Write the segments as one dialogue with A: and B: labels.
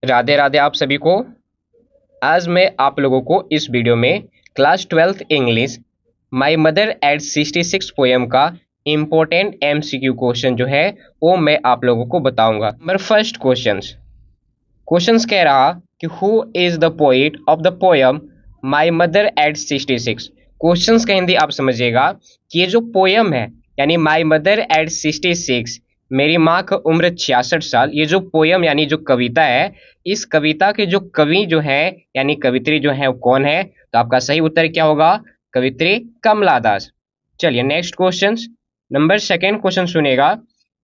A: राधे राधे आप सभी को। आज मैं आप लोगों को इस वीडियो में class 12th English my mother eight 66 poem का इम्पोर्टेंट एमसीक्यू क्वेश्चन जो है वो मैं आप लोगों को बताऊंगा। नंबर फर्स्ट क्वेश्चंस कह रहा कि who is the poet of the poem my mother eight 66। Questions का हिंदी आप समझिएगा कि ये जो पोएम है यानी माय मदर एट 66, मेरी माँ का उम्र 66 साल, ये जो पोयम यानी जो कविता है, इस कविता के जो कवि जो है यानी कवित्री जो है वो कौन है? तो आपका सही उत्तर क्या होगा? कवित्री कमला दास। चलिए next question, number second question सुनेगा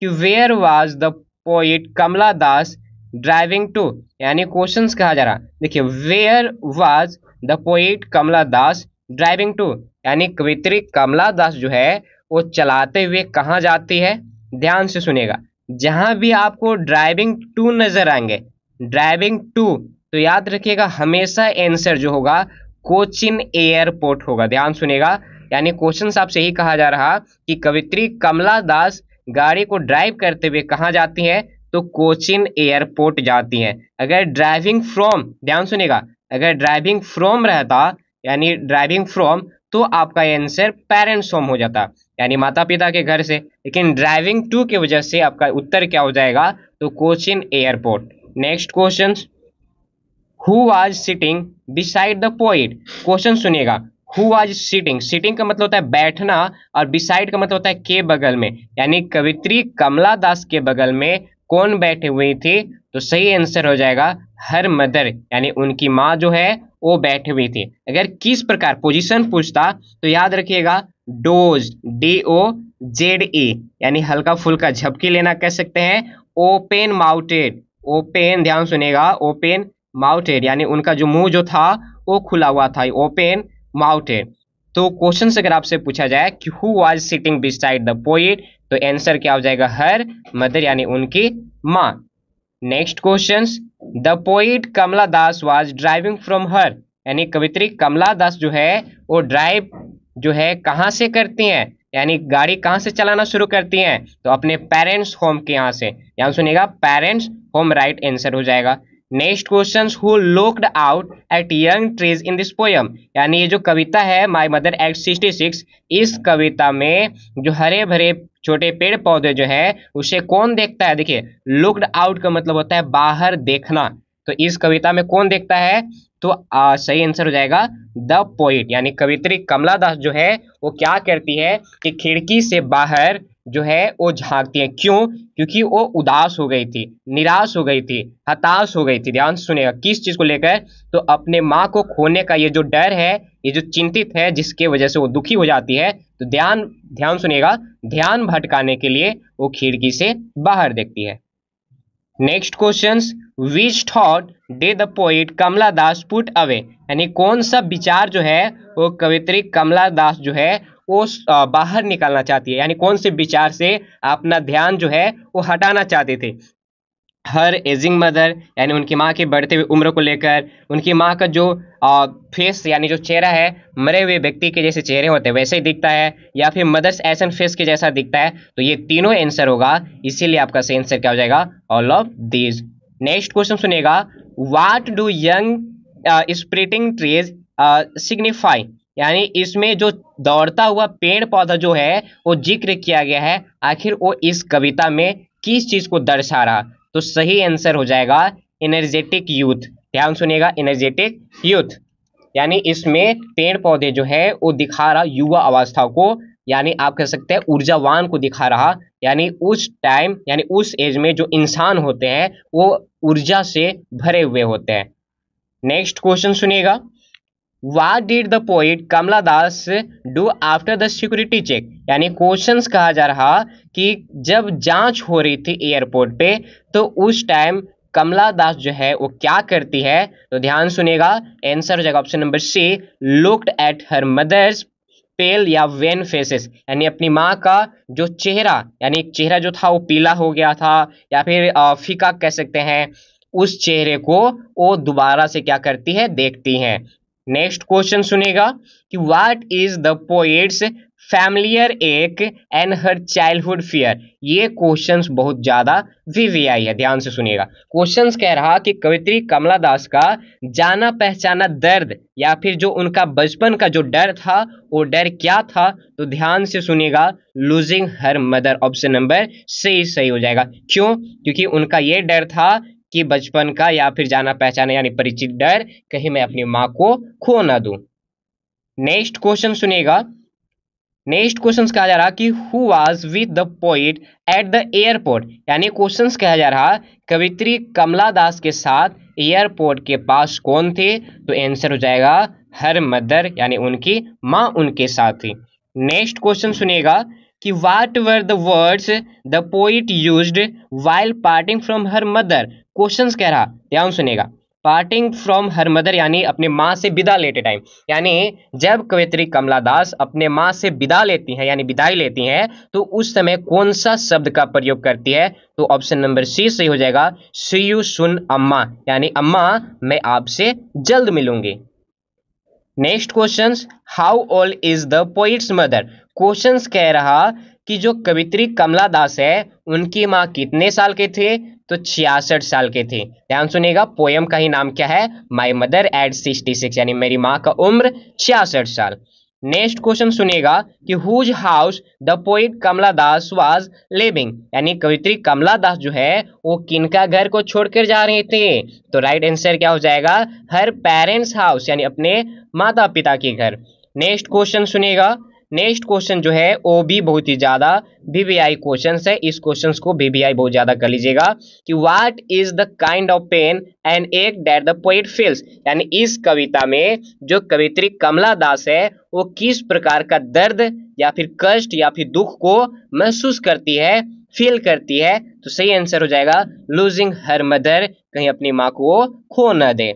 A: कि where was the poet Kamala Das driving to. यानी क्वेश्चंस कहा जा रहा, देखिए where was the poet Kamala Das driving to, यानी कवित्री कमला दास जो है वो चलाते हुए कहाँ जाती है? ध्यान से सुनेगा, जहां भी आपको ड्राइविंग टू नजर आएंगे, ड्राइविंग टू, तो याद रखिएगा हमेशा आंसर जो होगा कोचिन एयरपोर्ट होगा। ध्यान सुनेगा, यानी क्वेश्चन आपसे यही कहा जा रहा कि कवित्री कमला दास गाड़ी को ड्राइव करते हुए कहाँ जाती हैं? तो कोचिन एयरपोर्ट जाती हैं। अगर ड्राइविंग फ्रॉम, ध्यान सुनेगा, अगर ड्राइविंग फ्रॉम रहता यानी ड्राइविंग फ्रॉम, तो आपका आंसर पेरेंट्स होम हो जाता यानी माता पिता के घर से, लेकिन ड्राइविंग टू की वजह से आपका उत्तर क्या हो जाएगा? तो Cochin airport. Next question, who was sitting beside the poet. Question सुनिएगा, हु वाज सिटिंग, सिटिंग का मतलब होता है बैठना और बिसाइड का मतलब होता है के बगल में, यानी कवित्री कमला दास के बगल में कौन बैठे हुई थी? तो सही आंसर हो जाएगा हर मदर, यानी उनकी माँ जो है वो बैठी हुई थी। अगर किस प्रकार पोजीशन पूछता तो याद रखिएगा डोज, DOZE, यानी हल्का फुल्का झपकी लेना कह सकते हैं। ओपन माउटेड, ओपन, ध्यान सुनेगा, ओपन माउटेड यानी उनका जो मुंह जो था वो खुला हुआ था, ओपन माउटेड। तो क्वेश्चन अगर आपसे पूछा जाए कि who was sitting beside the poet, तो आंसर क्या हो जाएगा? हर मदर, यानी उनकी माँ। Next question, the poet Kamala Das was driving from her, यानी कवित्री कमला दास जो है वो ड्राइव जो है कहाँ से करती हैं, यानी गाड़ी कहाँ से चलाना शुरू करती हैं? तो अपने पेरेंट्स होम के यहाँ से, यहाँ सुनिएगा पेरेंट्स होम, राइट आंसर हो जाएगा। Next question, who looked out at young trees in this poem, यानी ये जो कविता है माय मदर एट 66, इस कविता में जो हरे भरे छोटे पेड़ पौधे जो है उसे कौन देखता है? देखिए लुक्ड आउट का मतलब होता है बाहर देखना, तो इस कविता में कौन देखता है? तो सही आंसर हो जाएगा द पोइट, यानी कवित्री कमला दास जो है वो क्या करती है कि खिड़की से बाहर जो है वो झांकती है। क्यों? क्योंकि वो उदास हो गई थी, निराश हो गई थी, हताश हो गई थी। ध्यान सुनेगा किस चीज को लेकर? तो अपने माँ को खोने का ये जो डर है, ये जो चिंतित है, जिसके वजह से वो दुखी हो जाती है, तो ध्यान ध्यान सुनेगा, ध्यान भटकाने के लिए वो खिड़की से बाहर देखती है। Next question, which thought did the poet Kamala Das put away, यानी कौन सा विचार जो है वो कवित्री कमला दास जो है वो बाहर निकालना चाहती है, यानी कौन से विचार से अपना ध्यान जो है वो हटाना चाहते थे? हर एजिंग मदर, यानी उनकी माँ की बढ़ते हुए उम्र को लेकर, उनकी माँ का जो फेस यानी जो चेहरा है मरे हुए व्यक्ति के जैसे चेहरे होते हैं वैसे ही दिखता है, या फिर मदर्स एसन फेस के जैसा दिखता है, तो ये तीनों आंसर होगा, इसीलिए आपका सही आंसर क्या हो जाएगा? All of these. Next question सुनेगा, what do young sprouting trees signify, यानी इसमें जो दौड़ता हुआ पेड़ पौधा जो है वो जिक्र किया गया है, आखिर वो इस कविता में किस चीज को दर्शा रहा? तो सही आंसर हो जाएगा एनर्जेटिक यूथ। ध्यान सुनिएगा, एनर्जेटिक यूथ, यानी इसमें पेड़ पौधे जो है वो दिखा रहा युवा अवस्था को, यानी आप कह सकते हैं ऊर्जावान को दिखा रहा, यानी उस टाइम यानी उस एज में जो इंसान होते हैं वो ऊर्जा से भरे हुए होते हैं। नेक्स्ट क्वेश्चन सुनिएगा, What did the poet Kamala Das do after the security check, यानी क्वेश्चंस कहा जा रहा कि जब जांच हो रही थी एयरपोर्ट पे तो उस टाइम कमला दास जो है वो क्या करती है? तो ध्यान सुनेगा, आंसर हो जाएगा option number C, looked at her mother's pale या वेन फेसेस, यानी अपनी माँ का जो चेहरा, यानी चेहरा जो था वो पीला हो गया था या फिर फीका कह सकते हैं, उस चेहरे को वो दोबारा से क्या करती है? देखती हैं। नेक्स्ट क्वेश्चन सुनेगा कि what is the poets familiar एक एंड हर चाइल्डहुड फियर। ये क्वेश्चंस बहुत ज्यादा वीवीआई है, ध्यान से सुनिएगा। क्वेश्चंस कह रहा कि कवित्री कमला दास का जाना पहचाना दर्द या फिर जो उनका बचपन का जो डर था वो डर क्या था, तो ध्यान से सुनिएगा, losing her mother. Option number C सही हो जाएगा। क्यों? क्योंकि उनका ये डर था कि बचपन का या फिर जाना पहचाना यानी परिचित डर, कहीं मैं अपनी माँ को खो ना दूं। नेक्स्ट क्वेश्चन सुनिएगा। नेक्स्ट क्वेश्चन कहा जा रहा कि who was with the poet at the airport, यानी क्वेश्चन कहा जा रहा कवित्री कमला दास के साथ एयरपोर्ट के पास कौन थे, तो आंसर हो जाएगा हर मदर, यानी उनकी माँ उनके साथ थी। नेक्स्ट क्वेश्चन सुनिएगा कि what were the words the poet used while parting from her mother. Question कह रहा, ध्यान सुनिएगा, पार्टिंग फ्रॉम हर मदर यानी अपने माँ से विदा लेते टाइम, यानी जब कवित्री कमला दास अपने माँ से विदा लेती हैं यानी विदाई लेती हैं, तो उस समय कौन सा शब्द का प्रयोग करती है, तो ऑप्शन नंबर सी सही हो जाएगा, सी यू सुन अम्मा, यानी अम्मा मैं आपसे जल्द मिलूंगी। Next question, how old is the poets mother. Question कह रहा कि जो कवित्री कमला दास है उनकी माँ कितने साल के थे, तो 66 साल के थे। ध्यान सुनिएगा, पोयम का ही नाम क्या है, माई मदर एट 66, यानी मेरी माँ का उम्र 66 साल। नेक्स्ट क्वेश्चन सुनिएगा कि whose house the poet Kamala Das was living, यानी कवित्री कमला दास जो है वो किनका घर को छोड़कर जा रहे थे, तो राइट आंसर क्या हो जाएगा, हर पेरेंट्स हाउस, यानी अपने माता पिता के घर। नेक्स्ट क्वेश्चन सुनिएगा। नेक्स्ट क्वेश्चन जो है वो भी बहुत ही ज्यादा वीवीआई क्वेश्चन है, इस क्वेश्चन को वीवीआई बहुत ज्यादा कर लीजिएगा कि what is the kind of pain and ache that the poet feels, यानी इस कविता में जो कवित्री कमला दास है वो किस प्रकार का दर्द या फिर कष्ट या फिर दुख को महसूस करती है, फील करती है, तो सही आंसर हो जाएगा लूजिंग हर मदर, कहीं अपनी माँ को खो न दे।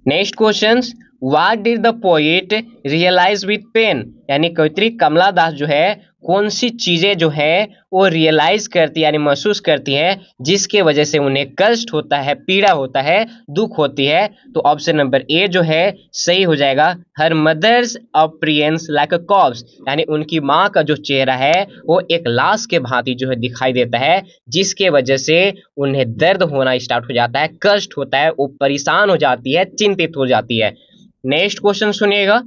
A: Next question, what did the poet realise with pain, यानी कवित्री कमला दास जो है कौन सी चीजें जो है वो रियलाइज करती है यानी महसूस करती है जिसके वजह से उन्हें कष्ट होता है, पीड़ा होता है, दुख होती है, तो ऑप्शन नंबर ए जो है सही हो जाएगा, her mother's appearance like a corpse, यानी उनकी माँ का जो चेहरा है वो एक लाश के भांति जो है दिखाई देता है, जिसके वजह से उन्हें दर्द होना स्टार्ट हो जाता है, कष्ट होता है, वो परेशान हो जाती है, चिंतित हो जाती है। नेक्स्ट क्वेश्चन सुनिएगा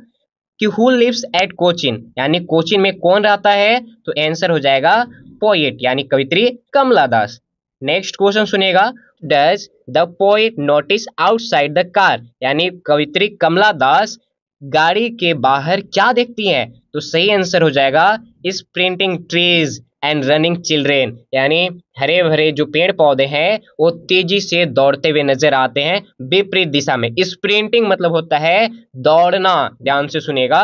A: कि हु लिव्स एट कोचिन, यानी कोचिन में कौन रहता है, तो आंसर हो जाएगा पोएट, यानी कवित्री कमला दास। नेक्स्ट क्वेश्चन सुनिएगा, does the poet notice outside the car, यानी कवित्री कमला दास गाड़ी के बाहर क्या देखती हैं, तो सही आंसर हो जाएगा sprinting trees and running children, यानी हरे भरे जो पेड़ पौधे हैं वो तेजी से दौड़ते हुए नजर आते हैं विपरीत दिशा में। स्प्रिंटिंग मतलब होता है दौड़ना, ध्यान से सुनिएगा,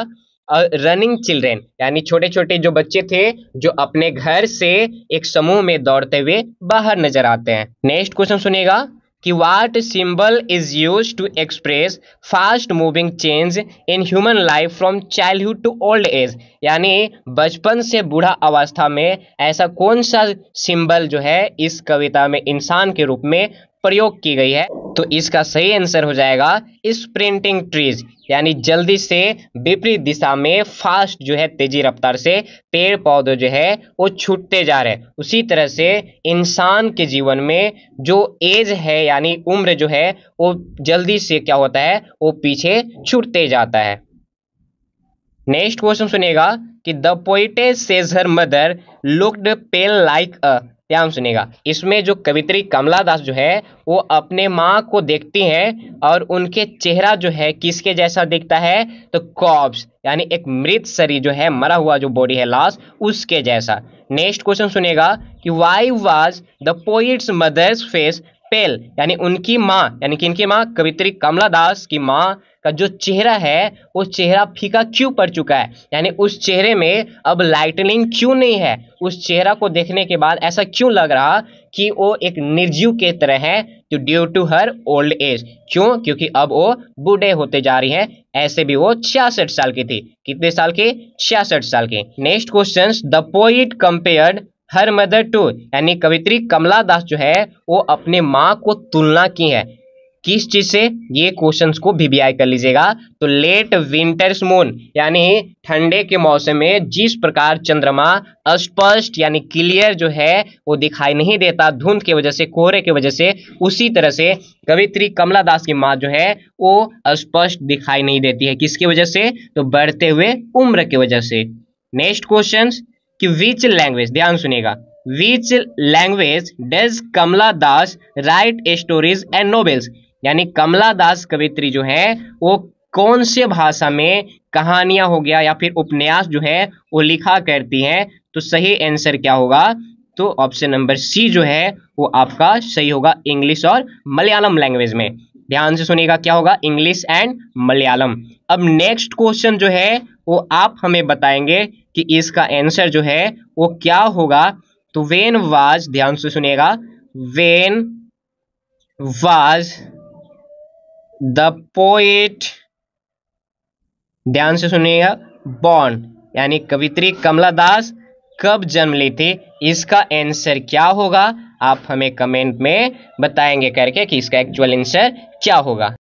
A: और रनिंग चिल्ड्रेन यानी छोटे छोटे जो बच्चे थे जो अपने घर से एक समूह में दौड़ते हुए बाहर नजर आते हैं। नेक्स्ट क्वेश्चन सुनिएगा कि what symbol is used to express fast moving change in human life from childhood to old age, यानी बचपन से बूढ़ा अवस्था में ऐसा कौन सा सिंबल जो है इस कविता में इंसान के रूप में प्रयोग की गई है, तो इसका सही आंसर हो जाएगा स्प्रिंटिंग ट्रीज, यानी जल्दी से विपरीत दिशा में फास्ट जो है तेजी रफ्तार से पेड़ पौधे जो है वो छूटते जा रहे हैं। उसी तरह से इंसान के जीवन में जो एज है यानी उम्र जो है वो जल्दी से क्या होता है वो पीछे छूटते जाता है। नेक्स्ट क्वेश्चन सुनिएगा कि the poetess says her mother looked pale like a, ध्यान सुनिएगा, इसमें जो कवित्री कमला दास जो है वो अपने माँ को देखती हैं और उनके चेहरा जो है किसके जैसा दिखता है, तो कॉर्प्स यानी एक मृत शरीर जो है, मरा हुआ जो बॉडी है लाश, उसके जैसा। नेक्स्ट क्वेश्चन सुनिएगा कि why was the poet's mother's face pale, यानी उनकी माँ यानी कि इनकी माँ कवित्री कमला दास की माँ का जो चेहरा है वो चेहरा फीका क्यों पड़ चुका है, यानी उस चेहरे में अब लाइटनिंग क्यों नहीं है, उस चेहरा को देखने के बाद ऐसा क्यों लग रहा कि वो एक निर्जीव के तरह है, तो due to her old age, क्यों, क्योंकि अब वो बूढ़े होते जा रही हैं, ऐसे भी वो 66 साल की थी। कितने साल की? 66 साल की। Next question, the poet compared her mother to, यानी कवित्री कमला दास जो है वो अपने माँ को तुलना की है किस चीज से, ये क्वेश्चंस को VBI कर लीजिएगा। तो लेट विंटर्स मून यानी ठंडे के मौसम में जिस प्रकार चंद्रमा स्पष्ट यानी क्लियर जो है वो दिखाई नहीं देता धुंध की वजह से, कोहरे की वजह से, उसी तरह से कवित्री कमला दास की माँ जो है वो स्पष्ट दिखाई नहीं देती है। किसकी वजह से? तो बढ़ते हुए उम्र की वजह से। नेक्स्ट क्वेश्चन कि विच लैंग्वेज, ध्यान सुनिएगा, which language does Kamala Das write stories and novels, यानी कमला दास कवित्री जो है वो कौन से भाषा में कहानियां हो गया या फिर उपन्यास जो है वो लिखा करती हैं। तो सही आंसर क्या होगा? तो ऑप्शन नंबर सी जो है वो आपका सही होगा, इंग्लिश और मलयालम लैंग्वेज में। ध्यान से सुनिएगा, क्या होगा? English and Malayalam. अब नेक्स्ट क्वेश्चन जो है वो आप हमें बताएंगे कि इसका आंसर जो है वो क्या होगा। तो वेन वाज, ध्यान से सुनिएगा, वेन वाज द पोएट, ध्यान से सुनिएगा, बॉर्न, यानी कवित्री कमला दास कब जन्म ली थी। इसका आंसर क्या होगा आप हमें कमेंट में बताएंगे करके कि इसका एक्चुअल आंसर क्या होगा।